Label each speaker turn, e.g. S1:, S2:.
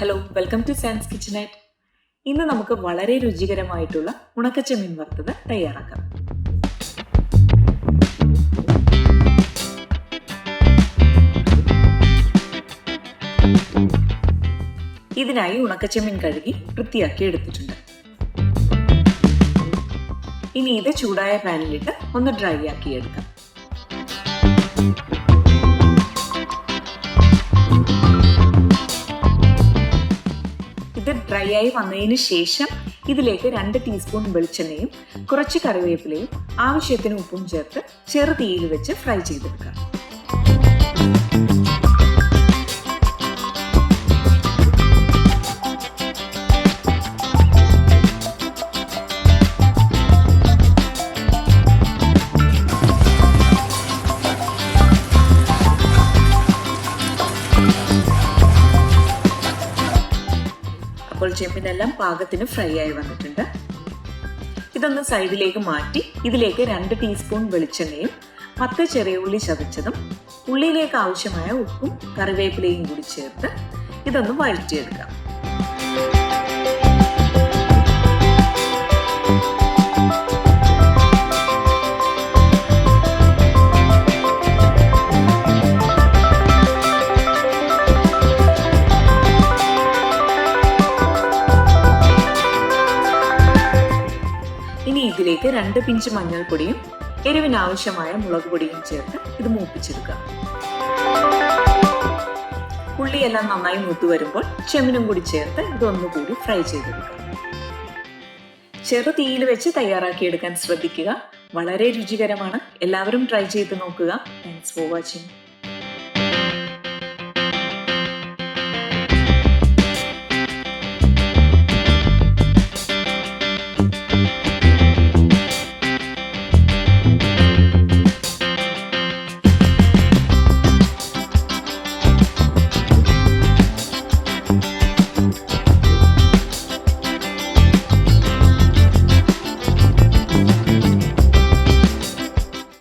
S1: Hello, welcome to Sans kitchenette. ഇന്ന് നമുക്ക് വളരെ രുചികരമായിട്ടുള്ള ഉണക്ക ചെമ്മീൻ വറുത്തത് തയ്യാറാക്കാം. ഇതിനായി ഉണക്ക ചെമ്മീൻ കഴുകി വൃത്തിയാക്കി എടുത്തിട്ടുണ്ട്. ഇനി ഇത് ചൂടായ പാനിലിട്ട് ഒന്ന് ഡ്രൈ ആക്കി എടുക്കാം. ഇത് ഡ്രൈ ആയി വന്നതിന് ശേഷം ഇതിലേക്ക് 2 ടീസ്പൂൺ വെളിച്ചെണ്ണയും കുറച്ച് കറിവേപ്പിലയും ആവശ്യത്തിന് ഉപ്പും ചേർത്ത് ചെറു തീയിൽ വെച്ച് ഫ്രൈ ചെയ്തെടുക്കാം. അപ്പോൾ ചെമ്മീനെല്ലാം പാകത്തിന് ഫ്രൈ ആയി വന്നിട്ടുണ്ട്. ഇതൊന്ന് സൈഡിലേക്ക് മാറ്റി ഇതിലേക്ക് 2 ടീസ്പൂൺ വെളിച്ചെണ്ണയും 10 ചെറിയ ഉള്ളി ചതച്ചതും ഉള്ളിയിലേക്ക് ആവശ്യമായ ഉപ്പും കറിവേപ്പിലയും കൂടി ചേർത്ത് ഇതൊന്ന് വഴറ്റിയെടുക്കാം. ഇനി ഇതിലേക്ക് 2 പിഞ്ച് മഞ്ഞൾപ്പൊടിയും എരിവിനാവശ്യമായ മുളക് പൊടിയും ചേർത്ത് ഇത് മൂപ്പിച്ചെടുക്കുക. ഉള്ളിയെല്ലാം നന്നായി മൂത്ത് വരുമ്പോൾ ചെമ്മീനും കൂടി ചേർത്ത് ഇതൊന്നുകൂടി ഫ്രൈ ചെയ്തെടുക്കുക. ചെറു തീയിൽ വെച്ച് തയ്യാറാക്കിയെടുക്കാൻ ശ്രദ്ധിക്കുക. വളരെ രുചികരമാണ്. എല്ലാവരും ട്രൈ ചെയ്ത് നോക്കുക. Thanks for watching.